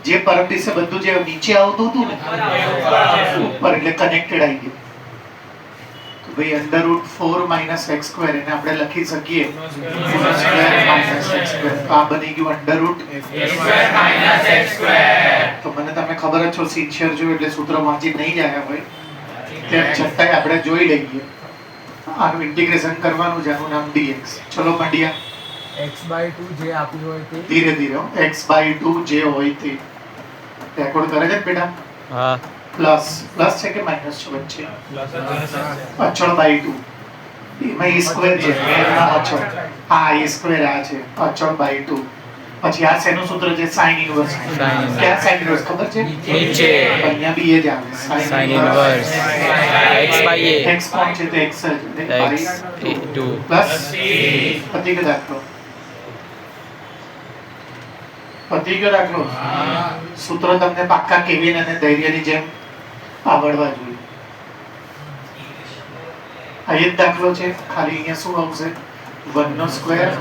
જે પરમ દિવસે બધું જે નીચે આવતું હતું ને ઉપર એટલે કનેક્ટેડ આવી ગયું. તો ભાઈ √4 - x² એને આપણે લખી શકીએ -2 - x². તો આ બની ગયું √. તો મને તમે ખબર જ છો સિન્સિયર છો એટલે સૂત્ર વાંચી નહીં જાય હોય તેમ છતાંય આપણે જોઈ લઈએ. આનું ઇન્ટિગ્રેશન કરવાનું છે, આનું નામ dx. ચલો મંડિયા x/2 જે આપ્યું હોય તે ધીરે ધીરે x/2 જે હોય તે રેકોર્ડ કરે છે બેટા. હા પ્લસ છે કે માઈનસ છે વચ્ચે? અચળ બાય 2 એમાં e સ્ક્વેર છે મેળના અચળ. હા e સ્ક્વેર આ છે અચળ બાય 2. પછી આ શેનું સૂત્ર છે? sin inverse. ક્યાં sin ઇન્વર્સ ખબર છે? નીચે અહીંયા બી એ જ આવે sin inverse x/a x કોણ છે? તો x જ x2 પ્લસ પતિ કે દાખલો સૂત્ર તમને પાક્કા કેવિન અને ધૈર્યની જેમ આવડવા જોઈએ. આ એક દાખલો છે, ખાલી અહીંયા શું આવશે? 1² - 2x².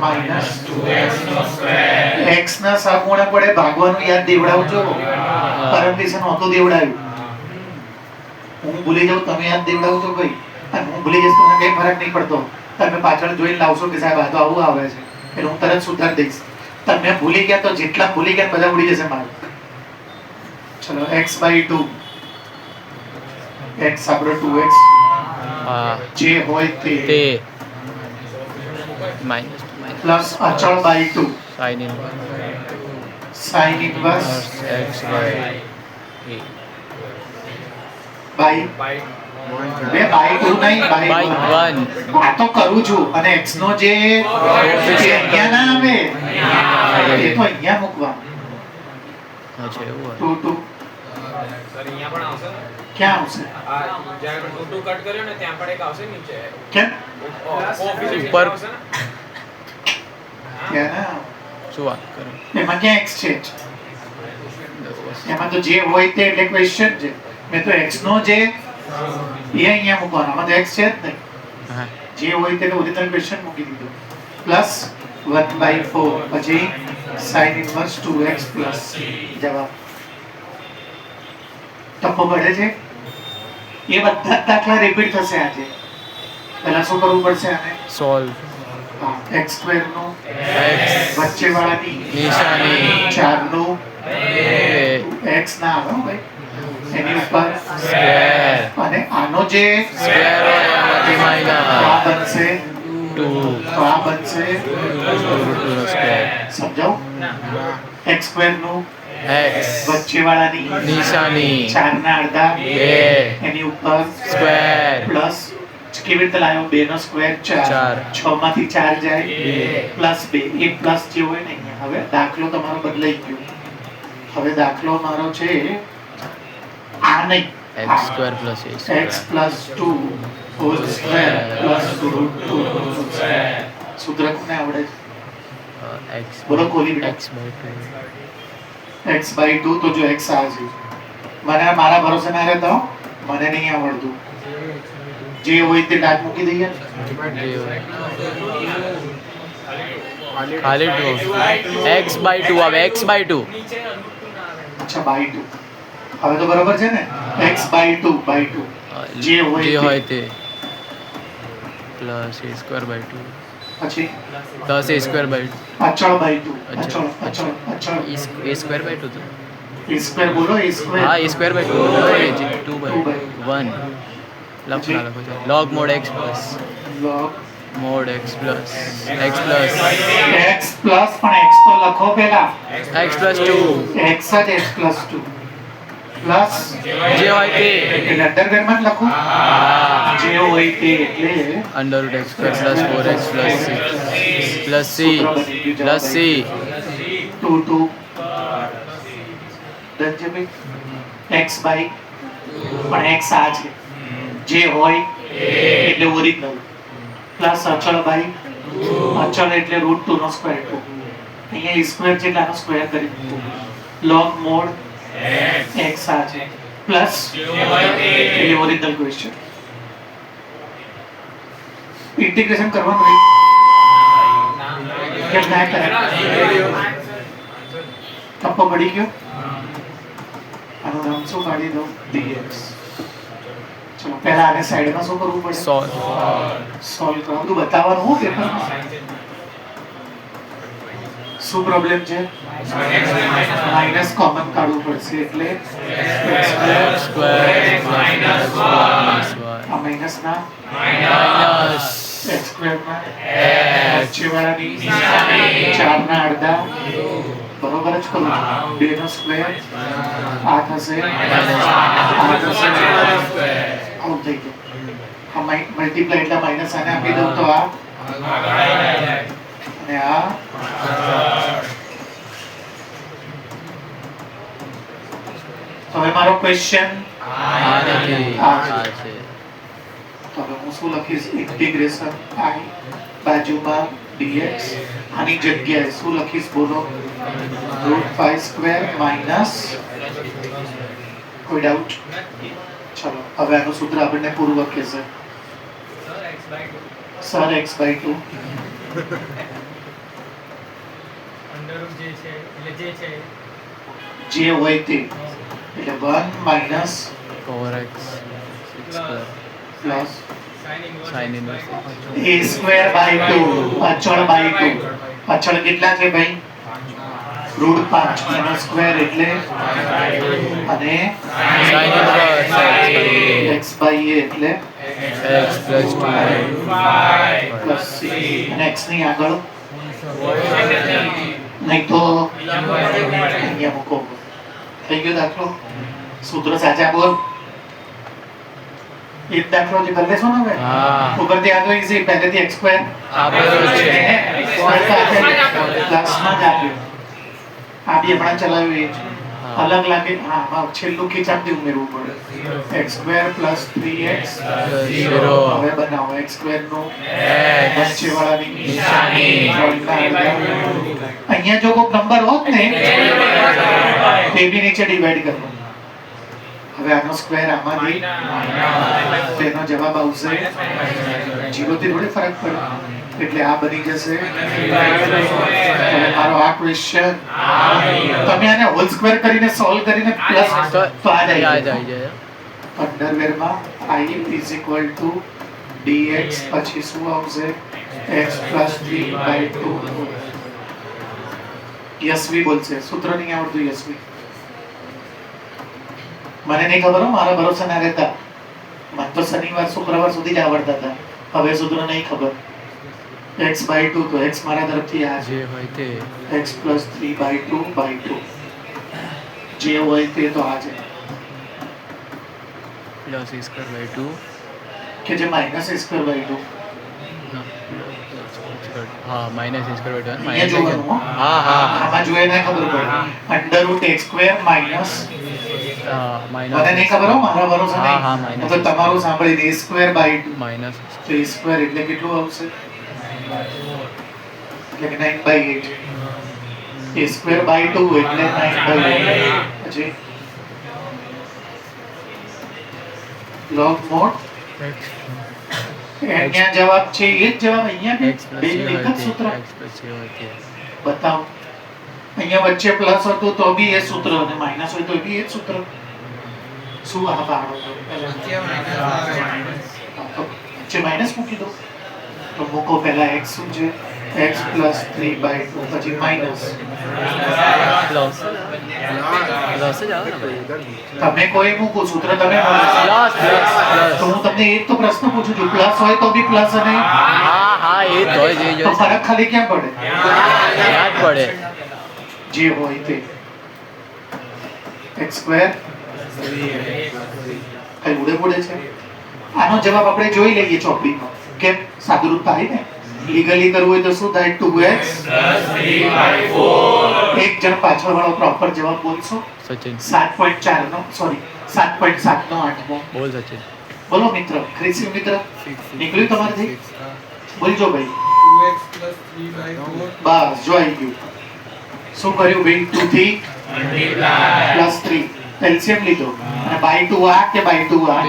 x ના સહગુણક વડે ભાગવાનું યાદ દેવડાવજો. પરમ દિવસે નહોતું દેવડાવ્યું. હું ભૂલી જાઉં તમે યાદ દેવડાવજો ભાઈ, અને હું ભૂલી જઈશ તમને કઈ ફરક નહીં પડતો. તમે પાછળ જોઈને લાવશો કે સાહેબ આ તો આવું આવે છે એટલે હું તરત સુધારી દઈશ. તમે ભૂલી ગયા તો જેટલા ભૂલી ગયા બધા ઉડી જશે મારું. ચલો x/2 x આપણે 2x જે હોય તે માઈનસ પ્લસ અચળ by 2 sin inverse sin inverse x/a by બે બાય 2 નહીં by બાય 1 આ તો કરું છું. અને x નો જે અહીંયા ના આવે એ તો અહીંયા મૂકવાનું. અચ્છા એવું 2 2 સર અહીંયા પણ આવશે ને? ક્યાં આવશે? આ જ્યાં 2 કટ કર્યો ને ત્યાં પણ એક આવશે નીચે. કેમ કોફિશિયન્ટ ઉપર. આવશે ને? ક્યાં ના? શું વાત કરો એમાં ક્યાં x છે? એમાં તો જે હોય તે એટલે ક્વેશ્ચન છે. મેં તો x નો જે એ અહીંયા મૂકવાનો. આમાં તો x છે જ નહીં. હા જે હોય તેને ઓરિજિનલ ક્વેશ્ચન મૂકી દીધું. પ્લસ 1/4 પછી sin ઇન્વર્સ 2x પ્લસ જવાબ. ટપ્પો પડે છે. એ બધા જ દાખલા રિપીટ થશે આજે. પહેલા શું કરવું પડશે? આને સોલ્વ x² નું x વચ્ચે વાળાની નિશાની 4 નું એ x ના આવે હો ભાઈ એની ઉપર સ્ક્વેર અને આનો જે સ્ક્વેર હોય આમાંથી આ માઈનસ બનશે 2 તો આ બનશે નો સ્ક્વેર સમજાવ x² નું x વચ્ચે વાળાની નિશાની 4 ના અડધા 2 એની ઉપર સ્ક્વેર પ્લસ કેવી રીતે લાવ્યો? 2 નો સ્ક્વેર 4 6 માંથી 4 જાય પ્લસ 2 એક પ્લસ જે હોય ને અહીંયા. હવે દાખલો તમારો બદલાઈ ગયો. હવે દાખલો મારો છે આ નહીં x² plus a x plus 2 whole square plus √2 whole square. સૂત્ર કોને આવડે છે? x બોલો કોલી બેટા. x/2 તો જો x આ છે. મને મારા ભરોસે ના રહેતો મને નહીં આવડતું. જે હોય તે દાંત મૂકી દઈએ. ખાલી 2 x/2 આવે x/2 અચ્છા બાય 2 હવે તો બરોબર છે ને? x/2 જે હોય તે પ્લસ a²/2 પછી પ્લસ a²/2 અચળ બાય 2 અચળ. અચળ a²/2 તો e સ્ક્વેર બોલો e સ્ક્વેર હા a²/2 2/1 લખો log mod x plus log mod x plus x plus x plus પણ x તો લખો પહેલા x plus 2 x જ x plus 2 પ્લસ જે હોય તે એટલે અંડરગ્રેડમાં જ લખો જે હોય તે એટલે √x² plus 4x plus 6 plus c plus c 2 2 done છે ભાઈ. x બાય પણ x આ છે જે હોય એટલે ઓરિજિનલ પ્લસ અચળ બાય અચળ એટલે √2 નો સ્ક્વેર 2 અહીંયા e સ્ક્વેર છે એટલે આનો સ્ક્વેર કરી દીધું. log mod x આ છે પ્લસ એટલે ઓરિજિનલ ક્વેશ્ચન. ઇન્ટિગ્રેશન કરવાનું નહીં કેમ ના કરે? ટપ્પો પડી ગયો. આનું નામ શું પાડી દઉં? dx. ચલો પહેલા આને સાઈડમાં શું કરવું પડે? સોલ્વ સોલ્વ કરો. બધું બતાવવાનું હું પેપરમાં. શું પ્રોબ્લેમ છે? માઇનસ કોમન કાઢવું પડશે એટલે સ્ક્વેર માઇનસ આ માઇનસ ના માઇનસ x સ્ક્વેર ના વચ્ચેવાળાની 4 ના અડધા બરોબર જ કરું છું. 2 નો સ્ક્વેર આ થશે આવું થઈ ગયું. આ મલ્ટીપ્લાય એટલે માઇનસ આને આપી દઉં તો આ અને આ હવે મારો ક્વેશ્ચન આ નથી આ છે તો હવે હું શું લખીશ? ઇન્ટિગ્રેશન i બાજુમાં dx આની જગ્યાએ શું લખીશ બોલો? √5 સ્ક્વેર માઇનસ કોઈ ડાઉટ? ચલો હવે આનું સૂત્ર આપણને પૂરું વાક્ય છે સર x/2 જે હોય તે એટલે 1 minus 4x square plus sine inverse a square by 2 અચળ બાય 2 અચળ કેટલા છે ભાઈ? √5 એનો સ્ક્વેર એટલે અને સાઇન ઇનવર્સ x/a એટલે x પ્લસ 2 પ્લસ c અને x ની આગળ નહીં તો અહીંયા મૂકો. થઈ ગયો દાખલો? સૂત્ર સાચા બોલ. એક દાખલો જે બદલે છો ને હવે હા ઉપરથી આ તો ઈઝી પહેલેથી x સ્ક્વેર આ બધું છે પ્લસમાં જ આપ્યું. આ બી હમણાં ચલાવ્યું એ જ. અલગ લાગે હા હા છેલ્લું ખીચાપથી ઉમેરવું પડે. x સ્ક્વેર પ્લસ 3x 0 હવે બનાવો x સ્ક્વેર નું x વચ્ચેવાળાની નિશાની. અહીંયા જો કોઈ નંબર હોત ને તે બી નીચે ડિવાઈડ કરવાનો. હવે આનો સ્ક્વેર આમાંથી તેનો જવાબ આવશે 0 થી થોડી ફરક પડે એટલે આ બની જશે. હવે મારો આ ક્વેશ્ચન તમે આને હોલ સ્ક્વેર કરીને સોલ્વ કરીને પ્લસ તો આ જાય જાય અંડરવેરમાં i dx પછી શું આવશે? x + 3/2 યશવી બોલશે. સૂત્ર નહીં આવડતું યશવી? મને નહીં ખબર હો, મારા ભરોસે ના રહેતા. મને તો શનિવાર શુક્રવાર સુધી જ આવડતા હતા. હવે સૂત્ર નહીં ખબર. x/2 તો x મારા તરફથી આ છે. જે હોય તે x + 3/2 જે હોય તે તો આ છે પ્લસ e સ્ક્વેર બાય 2 કે જે -a²/2 હા માઇનસ e સ્ક્વેર બાય 2 અહીંયા જોવાનું હો. હા હા આમાં જોઈએ ના ખબર પડે. √x² માઇનસ હા મને માઇનસ નહીં ખબર હો, મારા ભરોસે હા, હા, નહીં. minus. તો તમારું સાંભળીને a²/2 માઇનસ તો a² એટલે કેટલું આવશે? એટલે કે 9/8. a²/2 એટલે 9/8. પછી log mod અહીંયા જવાબ છે એ જ જવાબ અહીંયા બી x બે પ્લસ એક જ સૂત્ર x પ્લસ હોય તે બતાવો. અહીંયા વચ્ચે પ્લસ હતું તો બી એ સૂત્ર અને માઈનસ હોય તો બી એ જ સૂત્ર. શું આ પાડો છો? વચ્ચે માઈનસ મૂકી દો તો મૂકો. પહેલા x શું છે? x + 3/2 પછી માઈનસ. પ્લસ પ્લસ જ આવે ને ભાઈ તમે કોઈ મૂકો સૂત્ર તમે બોલો. પ્લસ પ્લસ પ્લસ તો હું તમને એક તો પ્રશ્ન પૂછું છું, પ્લસ હોય તો બી પ્લસ અને હા હા એ તો જ તો ફરક ખાલી ક્યાં પડે? યાદ પડે જે હોય તે x² કઈ ઉડે પડે છે. આનો જવાબ આપણે જોઈ લઈએ ચોપડીમાં. કેમ? સાદુરૂપ થાય ને. લીગલી કરવું હોય તો શું થાય? 2x એક જણ પાછળ વાળો પ્રોપર જવાબ બોલશો. સચિન 7.4 નો સોરી 7.7 નો 8મો બોલ સચિન બોલો મિત્ર. ક્રિસી મિત્ર નીકળ્યું તમારથી? બોલજો ભાઈ. 2x + 3/4 બસ જો આવી ગયું. શું કર્યું ભાઈ? 2 થી +3 એલસીએમ લીધો અને બાય 2 આ કે બાય 2 આ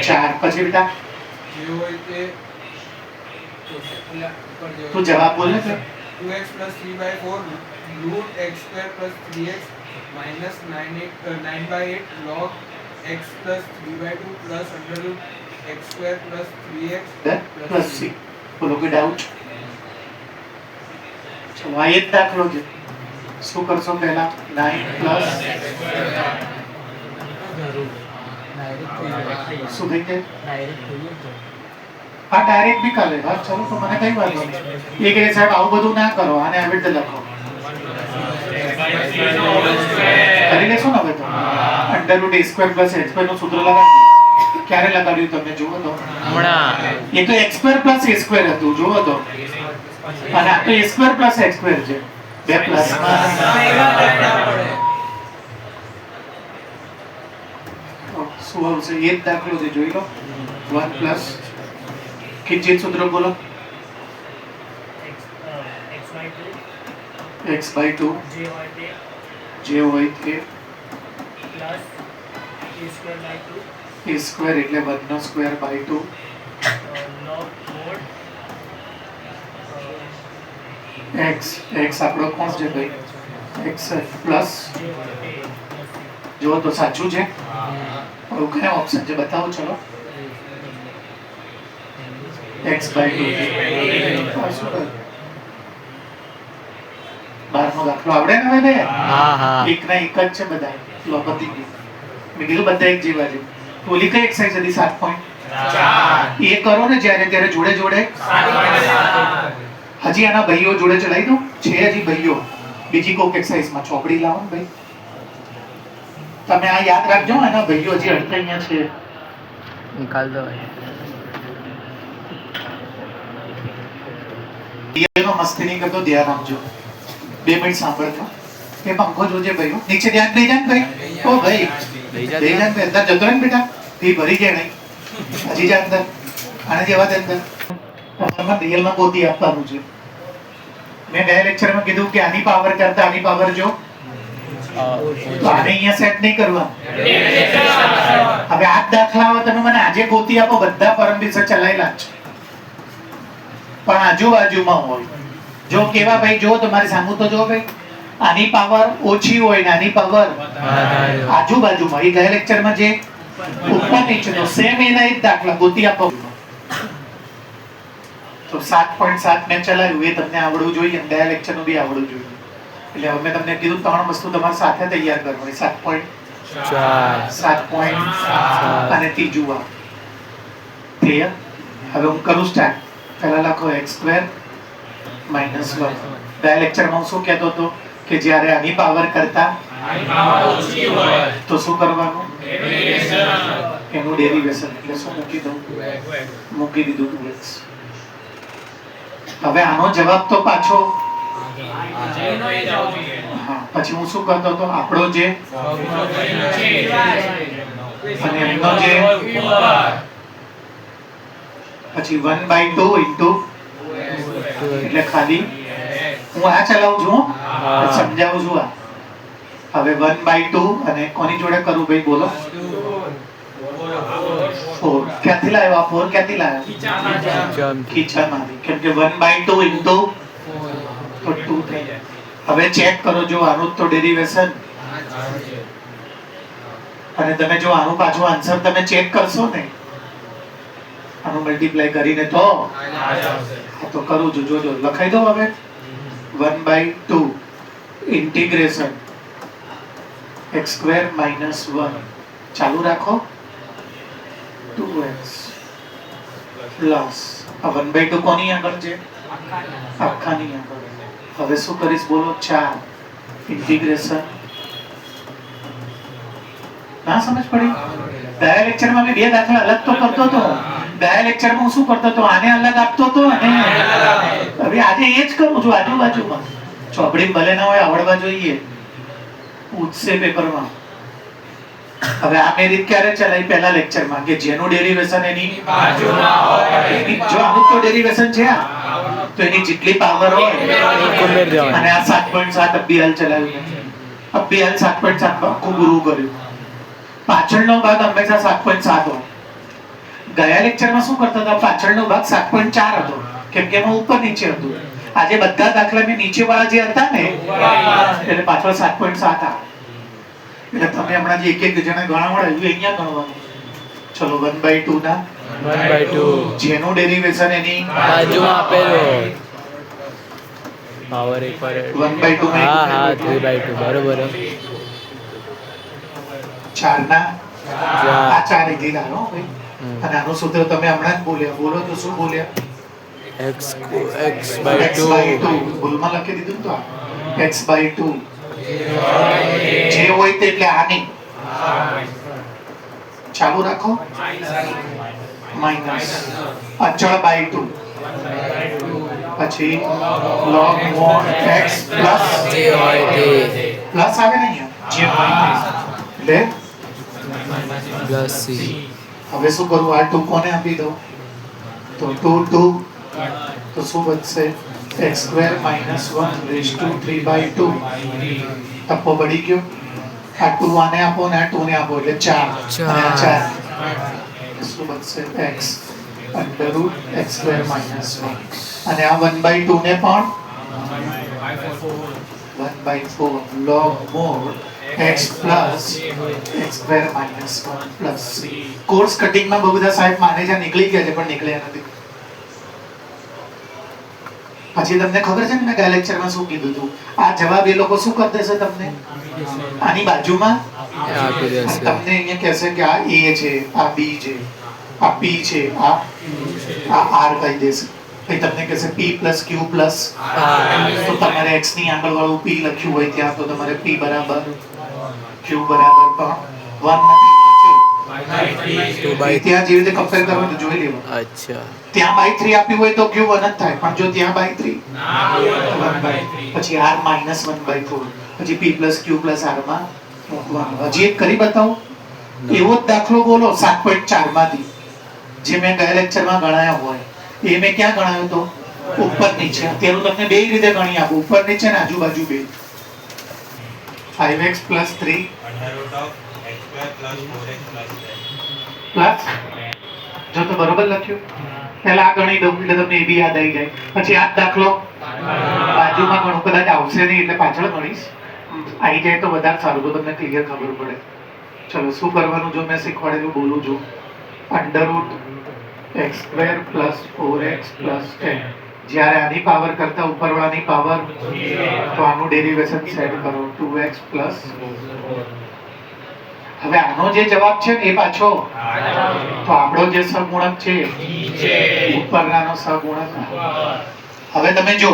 4 પછી બેટા જે હોય તે ઉપર જે તું જવાબ બોલે છે. 2x + 3/4 √x² + 3x minus 9 by 8 log x plus 3 by 2 plus under root x square plus 3x plus C. બોલો કોઈ ડાઉટ? ચલો આ એક દાખલો છે. શું કરશો પહેલા? 9 પ્લસ શું થઈ જાય? હા ડાયરેક્ટ બી કરે. હા ચલો તો મને કઈ વાંધો નહીં. એ કહે સાહેબ આવું બધું ના કરો, આને આવી રીતે લખો. કરી લેશો ને હવે તો? Under route a square plus h square નું સૂત્ર લગાડ્યું. ક્યારે લગાડ્યું તમે જુઓ તો? હમણાં એ તો x square plus a square હતું, જુઓ તો. અને આ તો a square plus x square છે. બે પ્લસ શું આવશે? એ જ દાખલો છે, જોઈ લો. 1 પ્લસ ખીચિત સૂત્ર બોલો. x by 2 જે હોય તે a સ્ક્વેર એટલે 1 નો સ્ક્વેર by 2 x આપણો કોણ છે ભાઈ? x પ્લસ જો તો સાચું છે. હવે કયા ઓપ્શન છે બતાવો ચલો. x by 2 બારમો દાખલો આવડે ને હવે? હા હા એક ના એક જ છે બધા. લો પતી ગયું. મેં કીધું બધા એક જેવા છે. ઓલી કઈ એક્સરસાઇઝ હતી? 7.4. એ કરો ને જ્યારે ત્યારે જોડે જોડે. હજી આના ભાઈઓ જોડે ચલાવી દો. છે હજી ભાઈઓ બીજી કોક એક્સરસાઇઝમાં ચોપડી લાવો ને ભાઈ. તમે આ યાદ રાખજો, એના ભાઈઓ હજી અડધા અહીંયા છે. નિકાલ દો. એનો મસ્તી નહીં કરતો, ધ્યાન આપજો. 2 મિનિટ સાંભળજો. એ પંખો જોજે ભાઈઓ. નીચે ધ્યાન દઈ જાય ને ભાઈ. ઓ ભાઈ દઈ જાય ને અંદર જતો રહે ને બેટા. ફી ભરી ગયા નહીં હજી જા અંદર. આને જેવા દે અંદર. તમારે રિયલમાં ગોતી આપવાનું છે. મેં ગયા લેક્ચરમાં કીધું કે આની પાવર કરતા આની પાવર જો તો આને અહીંયા સેટ નહીં કરવાનું. હવે આ દાખલાઓ તમે મને આજે ગોતી આપો, બધા પરમ દિવસે ચલાયેલા છે પણ આજુબાજુમાં હોય. જો કેવા ભાઈ જો તમારી સામુ તો જો ભાઈ. આની પાવર ઓછી હોય ને આની પાવર આજુબાજુમાં. એ ગયા લેક્ચરમાં જે ઉપર નીચે તો સેમ એના જ દાખલા ગોતી આપો. તો 7.7 મેં ચલાવ્યું એ તમને આવડવું જોઈએ, ગયા લેક્ચરનું બી આવડવું જોઈએ. એટલે હવે મેં તમને કીધું 3 વસ્તુ તમારે સાથે તૈયાર કરવાની. 7.7 અને ત્રીજું આ. ક્લિયર? હવે હું કરું સ્ટાર્ટ. પહેલા લખો x સ્ક્વેર માઇનસ 1. ગયા લેક્ચરમાં હું શું કહેતો હતો કે જ્યારે આની પાવર કરતા તો શું કરવાનું? એનું ડેરિવેશન. એટલે શું મૂકી દઉં? મૂકી દીધું 2x. હવે આનો જવાબ તો પાછો હા. પછી હું શું કરતો હતો? આપણો જે અને એમનો જે પછી 1/2 ઇન્ટુ એટલે ખાલી હું આ ચલાવું છું, સમજાવું છું આ. હવે 1/2 અને કોની જોડે કરું ભાઈ બોલો? 4. ક્યાંથી લાવ્યો આ 4? ક્યાંથી લાવ્યો? ખીચામાંથી. કેમ કે 1/2 ઇન્ટુ તો 2 થઈ જાય. હવે ચેક કરો જો આનું તો ડેરિવેશન અને તમે જો આનું પાછું આન્સર તમે ચેક કરશો ને આનું મલ્ટીપ્લાય કરીને તો તો કરું છું. જોજો લખાઈ દો. હવે 1/2 ઇન્ટિગ્રેશન x સ્ક્વેર માઇનસ 1 ચાલુ રાખો 2x પ્લસ આ 1/2 કોની આગળ છે? આખાની આગળ. હવે શું કરીશ બોલો? 4 ઇન્ટિગ્રેશન. ના સમજ પડી? ગયા લેક્ચરમાં મેં બે દાખલા અલગ તો કરતો હતો. ગયા લેક્ચરમાં હું શું કરતો હતો? આને અલગ આપતો હતો અને હવે આજે એ જ કરું છું આજુબાજુમાં. ચોપડી ભલે ના હોય આવડવા જોઈએ. પૂછશે પેપરમાં. હવે આ મેં રીત ક્યારે ચલાવી? પહેલા લેક્ચરમાં કે જેનું ડેરિવેશન એની બાજુમાં હોય. જો આનું તો ડેરિવેશન છે તો એની જેટલી પાવર હોય અને આ 7.7 અભિયાલ ચલાવ્યું. અભિયાલ 7.7 માં ખૂબ ગુરુ કર્યું. પાછળનો ભાગ હંમેશા 7.7 હોય. ગયા લેક્ચરમાં શું કરતા હતા? પાછળનો ભાગ 7.4 હતો કેમ કે એમાં ઉપર નીચે હતું. આજે બધા દાખલા મેં નીચે વાળા જે હતા ને એટલે પાછળ 7.7 આ તમે હમણાં જે એક જણા ગણાવડા એ અહીંયા ગણવાનું. ચલો 1/2 ના 1/2 જેનું ડેરિવેશન એની બાજુમાં આપેલો પાવર એક પર 1/2 માં હા હા 3/2 બરોબર 4 ના આ 4 લીધા હો ભાઈ. હમ. અને આનું સૂત્ર તમે હમણાં જ બોલ્યા. બોલો તો શું બોલ્યા? x/2 ભૂલમાં લખી દીધું ને તો x/2 જે હોય તે એટલે આની ચાલુ રાખો માઈનસ અચળ બાય 2 પછી log mod x પ્લસ જે હોય તે પ્લસ આવે ને અહીંયા જે હોય તે એટલે પ્લસ c હવે શું કરું? આ 2 કોને આપી દઉં તો 2 તો શું બચશે x² - 1 raised to 3/2 ટપ્પો પડી ગયો. આ 2 આને આપો ને આ 2 ને આપો એટલે 4 અને આ 4 શું બચશે x √ x² - 1 અને આ 1/2 ને પણ 1/4 log mod x plus x² - 1 plus c. Course cutting માં બહુ બધા સાહેબ માને છે નીકળી ગયા છે પણ નીકળ્યા નથી. પછી તમને ખબર છે ને મેં ગયા લેક્ચરમાં શું કીધું હતું? આ જવાબ એ લોકો શું કરી દેશે તમને આની બાજુમાં આપી દેશે તમને અહીંયા કહેશે કે આ a છે, આ b છે, આ p છે, આ r કહી દેશે. પછી તમને કહેશે p + q + તો તમારે x ની આગળ વાળું p લખ્યું હોય ત્યાં તો તમારે p બરાબર q બરાબર પણ 1 નથી વાંચો. 2/3 ત્યાં જે રીતે કમ્પેર કરવું તો જોઈ લેવું. અચ્છા ત્યાં by 3 આપ્યું હોય તો q 1 જ થાય પણ જો ત્યાં by 3 પછી r - 1/4 પછી p + q + r માં મૂકવાનું. હજી એક કરી બતાવું એવો જ દાખલો બોલો 7.4 માંથી જે મેં ગયા લેક્ચરમાં ગણાયા હોય એ મેં ક્યાં ગણાયો તો ઉપર નીચે. અત્યારે હું તમને બે રીતે ગણી આપું ઉપર નીચે ને આજુબાજુ બે. 5x + 3 પ્લસ જો તો બરોબર લખ્યું. પહેલા આ ગણી દઉં એટલે તમને એ બી યાદ આવી જાય. પછી આ જ દાખલો બાજુમાં ઘણું કદાચ આવશે નહીં એટલે પાછળ ગણીશ. આવી જાય તો વધારે સારું તો તમને ક્લિયર ખબર પડે. ચલો શું કરવાનું જો મેં શીખવાડેલું બોલું છું. √ x² + 4x + 10 જ્યારે આની પાવર કરતા ઉપરવાળાની પાવર તો આનું ડેરિવેશન સેટ કરો 2x + હવે આનો જે જવાબ છે ને એ પાછો તો આપણો જે સહગુણક છે ઉપરનાનો સહગુણક. હવે તમે જો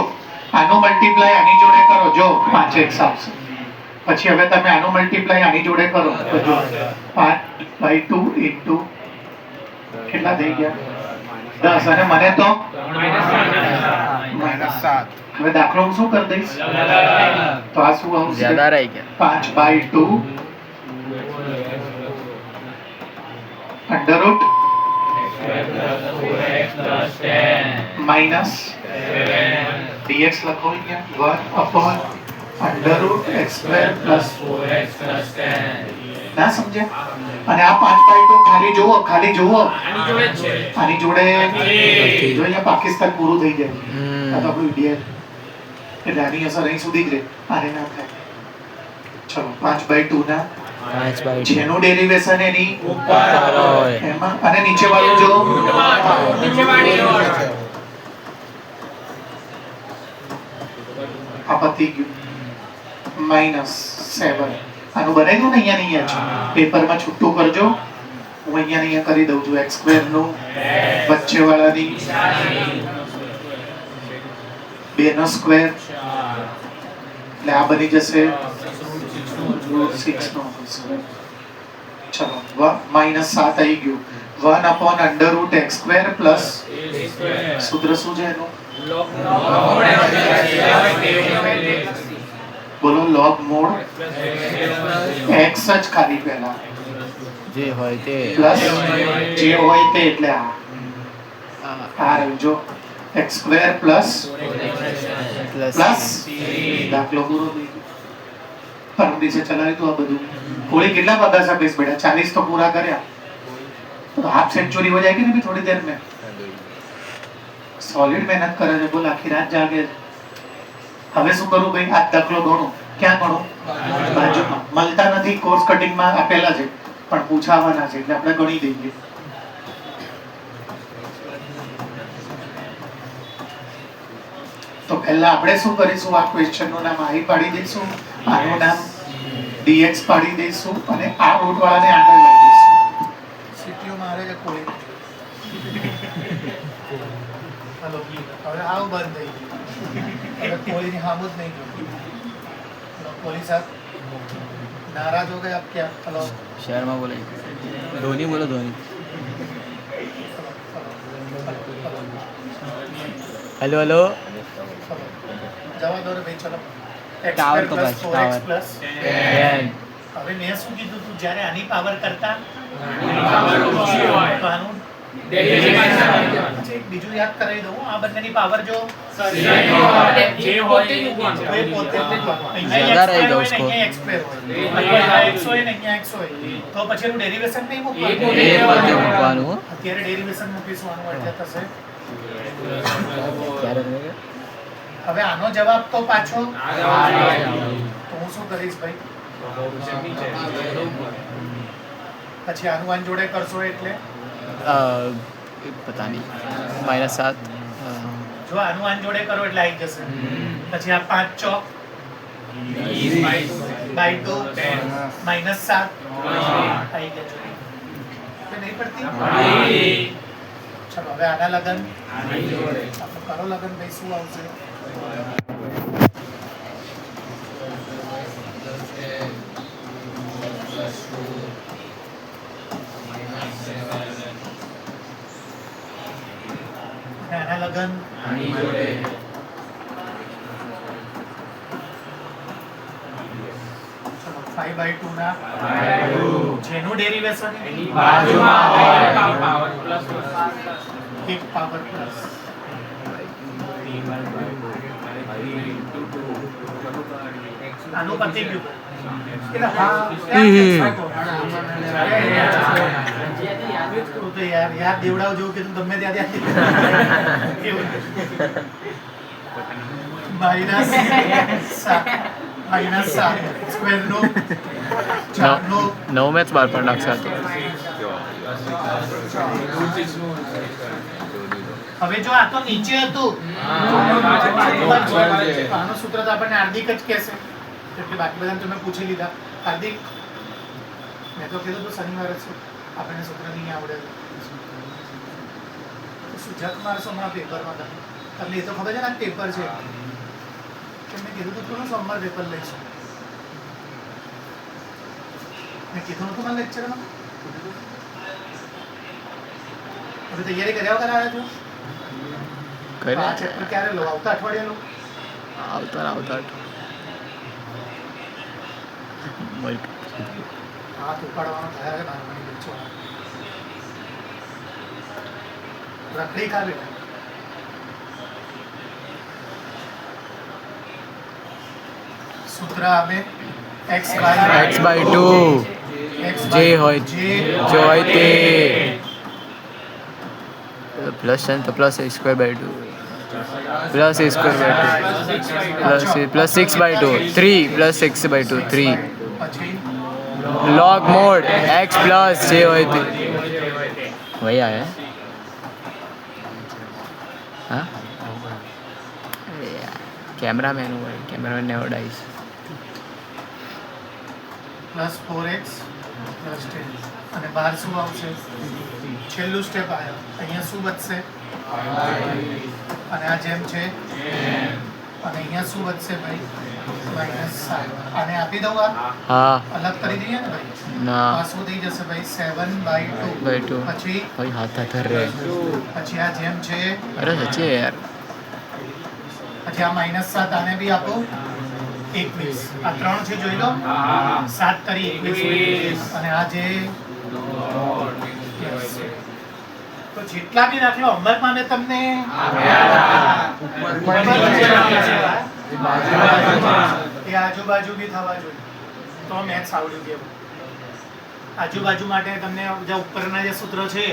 આનું મલ્ટીપ્લાય આની જોડે કરો જો 5x આવશે. પછી હવે તમે આનું મલ્ટીપ્લાય આની જોડે કરો તો જો 5/2 * કેટલા થઈ ગયા 10 અને મને તો -7. હવે દાખલો હું શું કરી દઈશ તો આ શું આવશે જ્યાદા રહી ગયા 5/2 √ minus dx લખો અહીંયા 1/√x² + 4x + 10 ના સમજ્યા? અને આ 5/2 ખાલી જુઓ આની જોડે જ છે. આની જોડે જો અહીંયા પાકિસ્તાન પૂરું થઈ જાય આ તો આપણું ઇન્ડિયા એટલે આની અસર અહીં સુધી જ રહે આને ના થાય. ચલો 5/2 ના 5/2 જેનું ડેરિવેશન એની ઉપર હોય એમાં અને નીચે વાળું જો નીચે વાળીનો અર્થ. આ પતી ગયું -7. આનું બનાવ્યું ને અહીંયા છે પેપરમાં છૂટું કરજો. હું અહીંયા કરી દઉં છું x² નું વચ્ચે વાળાની 2 નો સ્ક્વેર એટલે આ બની જશે √6 નો સ્ક્વેર. ચલો -7 આવી ગયું 1/√x² પ્લસ સૂત્ર શું છે એનું બોલો log mod x જ ખાલી પહેલા જે હોય તે પ્લસ જે હોય તે એટલે આ આ રહ્યું જો x² પ્લસ દાખલો પૂરો થઈ ગયો. પરમ દિવસે ચલાવ્યું હતું આ બધું. કોળી કેટલા પગાર આપીશ બેટા 40 તો પૂરા કર્યા તો હાફ સેન્ચુરી हो जाएगी ना थोड़ी देर में. સોલિડ મહેનત કરે છે બોલ આખી રાત જાગે છે. હવે શું કરું ભાઈ આ દાખલો ગણો ક્યાં ગણો બાજુમાં મળતા નથી, કોર્સ કટિંગમાં આપેલા છે પણ પૂછાવાના છે એટલે આપણે ગણી દઈએ. તો પહેલા આપણે શું કરીશું, આ ક્વેશ્ચનનું નામ આઈ પાડી દઈશું, આનું નામ dx પાડી દઈશું અને આ રૂટ વાળાને આગળ લઈ દઈશું. સીટીઓ મારે છે કોઈ. હલો, હવે આવ બંધ થઈ ગયું. હવે કોઈની હામ જ નહીં જોયું. कोहली साहब नाराज हो गए आप क्या? हेलो शर्मा बोले धोनी बोलो धोनी हेलो हेलो જવા દો રે ભાઈ, ચલો. ટાવર તો બસ ટાવર હવે મેં શું કીધું તું, જ્યારે આની પાવર કરતા તો આનું એક બીજું યાદ કરાવી દઉં, આ બંનેની પાવર જો તો પછી એનું ડેરિવેશન નહીં મૂકવાનું. અત્યારે ડેરિવેશન મૂકીશું, આનું એટલે થશે. હવે આનો જવાબ તો પાછો તો હું શું કરીશ ભાઈ, પછી આનું આન જોડે કરશો એટલે पता नहीं -7 જો આનું આન જોડે કરો એટલે આવી જશે. પછી આ 5 ચોક 20/2 -7 આવી ગયો. નહીં પડતી? ચલો હવે આના લગન કરો, લગન ભાઈ શું આવશે? આના લગન 5/2 ના જેનું ડેરિવેશન એની બાજુમાં હોય પાવર પ્લસ એક પાવર પ્લસ આનું પતી ગયું. એટલે હા તો યાર યાર દેવડાવ જેવું કીધું ગમે ત્યાં -7 સ્ક્વેર નો 9 मैच बार पर नाखसा तो હવે જો આ તો નીચે હતું આનું સૂત્ર તો આપણને હાર્દિક જ કહેશે, એટલે બાકી બધાને તમે પૂછી લીધા. હાર્દિક મેં તો કીધું તો શનિવાર જ છે, આપણને સૂત્ર નહીં આવડે તો સુજાત મારશો હમણાં પેપરમાં તમે, તમને એ તો ખબર છે ને આ પેપર છે, મેં કીધું તો થોડું સોમવાર પેપર લઈશું. મેં કીધું નતું મારા લેક્ચરમાં. હવે તૈયારી કર્યા વગર આવ્યા છો? આ ચેપ્ટર ક્યારે લો? આવતા અઠવાડિયે લો? આવતા હા તો ઉપાડવાનો થયા છે નાનપણી બચ્ચો રખડી ખા બેટા. સૂત્ર આવે x/2 જે હોય તે प्लस है तो plus a²/2 plus a²/2 plus 6/2 3 plus 6/2 3 log mod x plus जे હોય તે वही आया हाँ कैमरा मैन हुआ कैमरा मैन डाइस પ્લસ 4x પ્લસ 10 અને બહાર શું આવશે? છેલ્લું સ્ટેપ આવ્યો, અહીંયા શું વધશે? અને આ જેમ છે અને અહીંયા શું વધશે ભાઈ? -7. આને આપી દઉં, આ हाँ અલગ કરી દઈએ ને ભાઈ. ना આ શું થઈ જશે ભાઈ? 7/2. પછી भाई हाथ थर रहे પછી આ જેમ છે, अरे सच्ची है यार પછી આ -7 આને બી આપો 21. આ 3 છે જોઈ લો, 7 કરી 21 અને આ જે તો જેટલા બી દાખલો હોમવર્કમાં મેં તમને એ આજુબાજુ બી થવા જોઈએ તો મેથ્સ આવડ્યું કેવું. આજુબાજુ માટે તમને જે ઉપરના જે સૂત્રો છે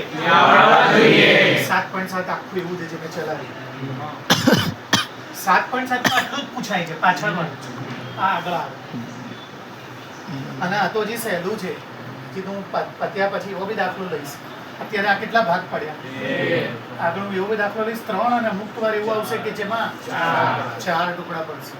7.7 આખું એવું જ છે મેં ચલાવ્યું. 7.7 માં આટલું જ પૂછાય છે, પાછળ પણ આ આગળ આવે અને આ તો હજી સહેલું છે કીધું હું પત્યા પછી એવો બી દાખલો લઈશ. અત્યારે આ કેટલા ભાગ પડ્યા? આગળ હું એવો બી દાખલો લઈશ 3 અને અમુક વાર એવું આવશે કે જેમાં 4 ટુકડા પડશે.